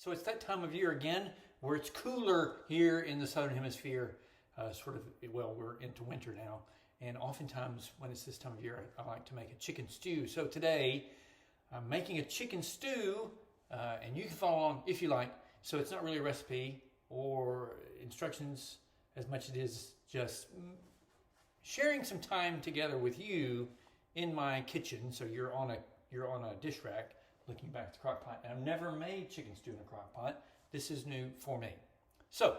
So it's that time of year again where it's cooler here in the Southern Hemisphere. We're into winter now. And oftentimes when it's this time of year, I like to make a chicken stew. So today I'm making a chicken stew and you can follow along if you like. So it's not really a recipe or instructions as much as it is just sharing some time together with you in my kitchen. So you're on a dish rack looking back at the crock pot. And I've never made chicken stew in a crock pot. This is new for me. So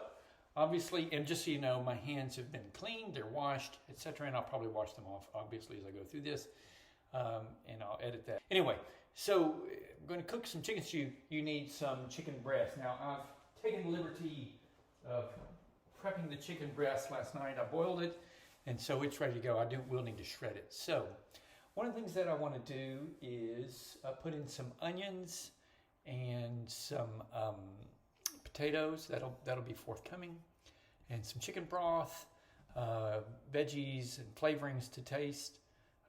obviously, and just so you know, my hands have been cleaned, they're washed, etc. And I'll probably wash them off, obviously, as I go through this. And I'll edit that. Anyway, so I'm going to cook some chicken stew. You need some chicken breast. Now, I've taken the liberty of prepping the chicken breast last night. I boiled it, and so it's ready to go. Will need to shred it. So one of the things that I want to do is put in some onions and some potatoes. That'll be forthcoming, and some chicken broth, veggies and flavorings to taste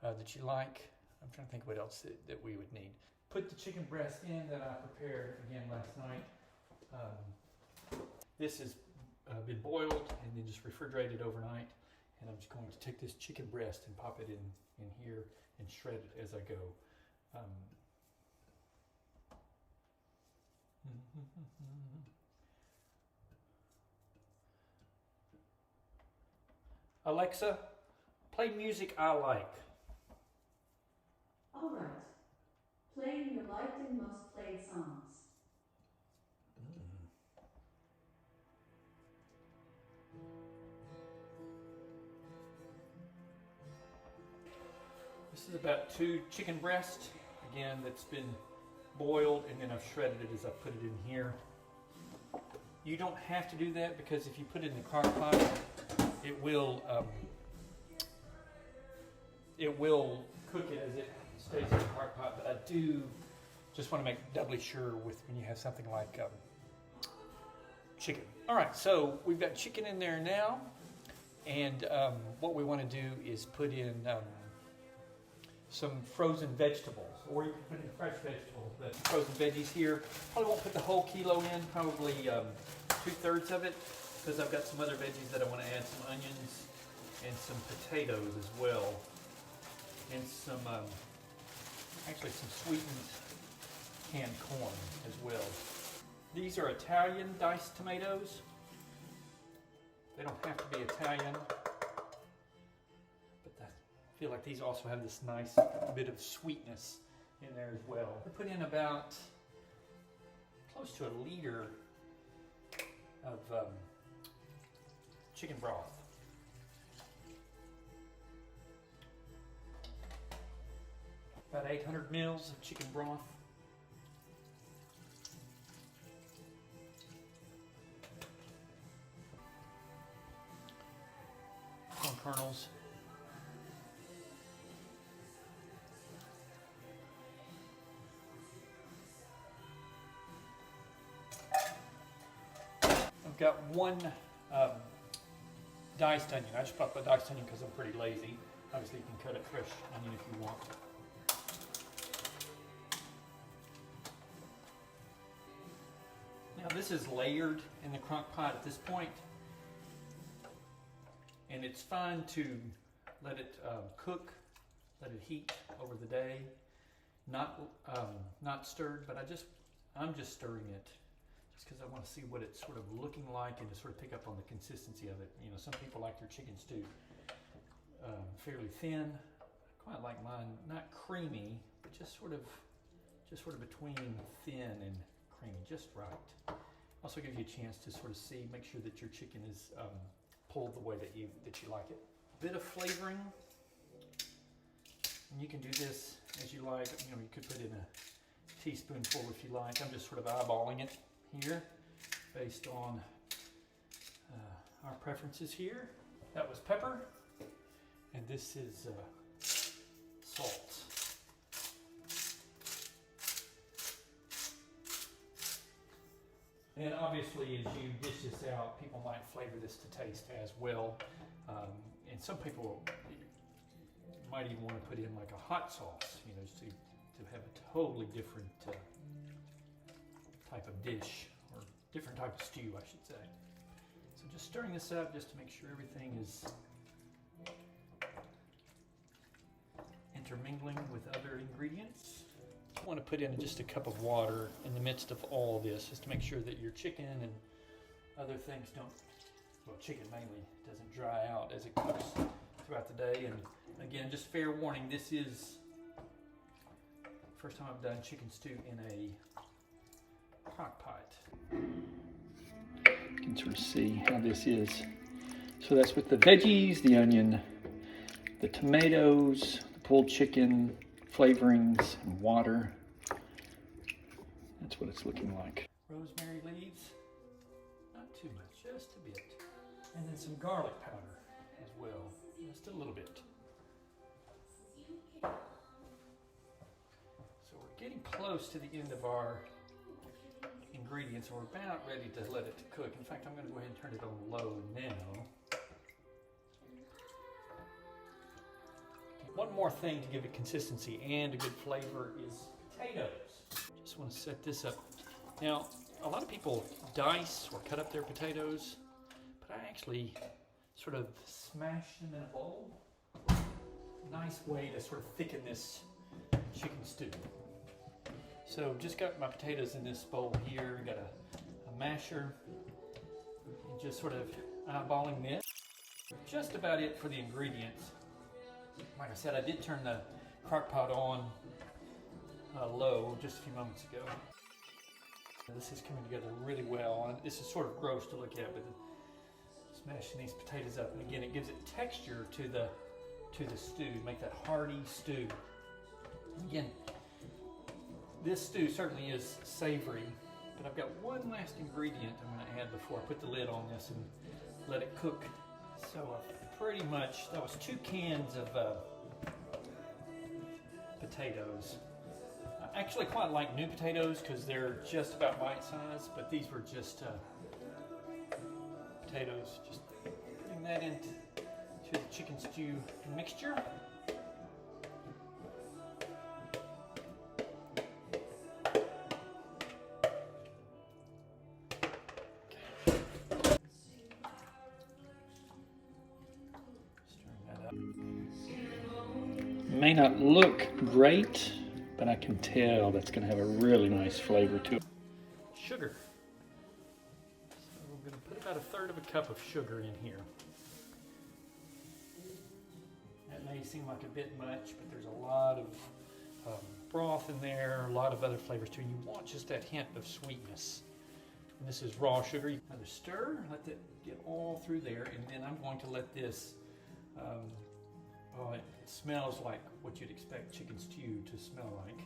that you like. I'm trying to think what else that we would need. Put the chicken breast in that I prepared again last night. This has been boiled and then just refrigerated overnight, and I'm just going to take this chicken breast and pop it in here and shred it as I go. Alexa, play music I like. All right. Playing your liked and most played songs. This is about 2 chicken breasts, again, that's been boiled, and then I've shredded it as I put it in here. You don't have to do that, because if you put it in the crock pot, it will cook it as it stays in the crock pot. But I do just want to make doubly sure with when you have something like chicken. All right, so we've got chicken in there now, and what we want to do is put in some frozen vegetables, or you can put in fresh vegetables, but frozen veggies here. Probably won't put the whole kilo in, probably 2/3 of it, because I've got some other veggies that I want to add, some onions and some potatoes as well, and some, actually some sweetened canned corn as well. These are Italian diced tomatoes. They don't have to be Italian, I feel like these also have this nice bit of sweetness in there as well. I put in about close to 1 liter of chicken broth. About 800 mils of chicken broth. Corn kernels. I've got 1 diced onion. I just bought the diced onion because I'm pretty lazy. Obviously you can cut a fresh onion if you want. Now this is layered in the crock pot at this point, and it's fine to let it cook, let it heat over the day. Not stirred, but I'm just stirring it just because I want to see what it's sort of looking like and to sort of pick up on the consistency of it. You know, some people like their chicken stew fairly thin. I quite like mine not creamy, but just sort of between thin and creamy, just right. Also gives you a chance to sort of see, make sure that your chicken is pulled the way that you like it. A bit of flavoring, and you can do this as you like. You know, you could put in a teaspoonful if you like. I'm just sort of eyeballing it here based on our preferences here. That was pepper, and this is salt. And obviously, as you dish this out, people might flavor this to taste as well. And some people might even want to put in like a hot sauce, you know, just to have a totally different type of dish, or different type of stew, I should say. So just stirring this up just to make sure everything is intermingling with other ingredients. I want to put in just a cup of water in the midst of all this, just to make sure that your chicken and other things don't, well, chicken mainly, doesn't dry out as it cooks throughout the day. And again, just fair warning, this is the first time I've done chicken stew in a crock pot. You can sort of see how this is. So that's with the veggies, the onion, the tomatoes, the pulled chicken, flavorings, and water. That's what it's looking like. Rosemary leaves, not too much, just a bit. And then some garlic powder as well, just a little bit. So we're getting close to the end of our ingredients, and we're about ready to let it cook. In fact, I'm going to go ahead and turn it on low now. One more thing to give it consistency and a good flavor is potatoes. Just want to set this up. Now, a lot of people dice or cut up their potatoes, but I actually sort of smash them in a bowl. Nice way to sort of thicken this chicken stew. So just got my potatoes in this bowl here, got a masher, and just sort of eyeballing this. Just about it for the ingredients. Like I said, I did turn the crock pot on low just a few moments ago. This is coming together really well, and this is sort of gross to look at, but smashing these potatoes up, and again, it gives it texture to the stew, make that hearty stew. Again, this stew certainly is savory, but I've got one last ingredient I'm going to add before I put the lid on this and let it cook. So pretty much, that was 2 cans of potatoes. I actually quite like new potatoes because they're just about bite size, but these were just potatoes. Just putting that into the chicken stew mixture. May not look great, but I can tell that's going to have a really nice flavor to it. Sugar. So we're going to put about 1/3 of a cup of sugar in here. That may seem like a bit much, but there's a lot of broth in there, a lot of other flavors too, and you want just that hint of sweetness. And this is raw sugar. Another stir, let that get all through there, and then I'm going to let this it smells like what you'd expect chicken stew to smell like.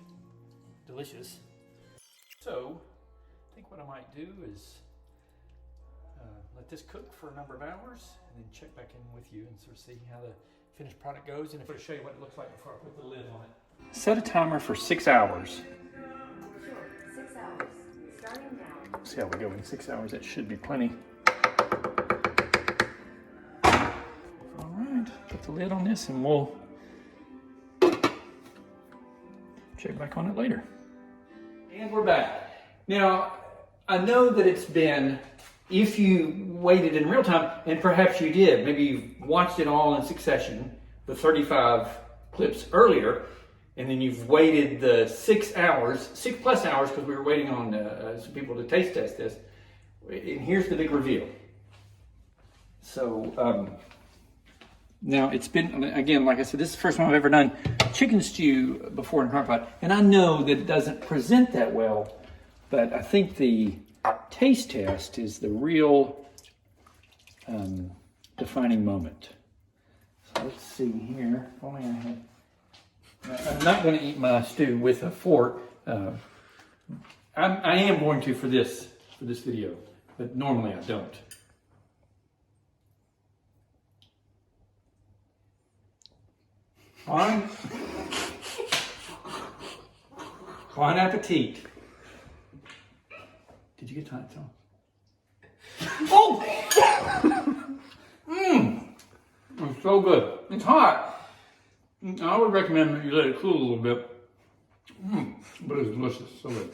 Delicious. So, I think what I might do is let this cook for a number of hours and then check back in with you and sort of see how the finished product goes, and if I show you what it looks like before I put the lid on it. Set a timer for 6 hours. Sure, 6 hours. Starting now. See how we go in 6 hours. That should be plenty. Put the lid on this and we'll check back on it later. And we're back. Now, I know that it's been, if you waited in real time, and perhaps you did, maybe you've watched it all in succession, the 35 clips earlier, and then you've waited the 6 hours, 6+ hours, because we were waiting on some people to taste test this. And here's the big reveal. So, now it's been, again, like I said, this is the first time I've ever done chicken stew before in crock pot, and I know that it doesn't present that well, but I think the taste test is the real defining moment. So let's see here. If only I had. I'm not going to eat my stew with a fork. I am going to for this video, but normally I don't. Bon appetit. Did you get time? Oh! It's so good. It's hot. I would recommend that you let it cool a little bit. But it's delicious. So good.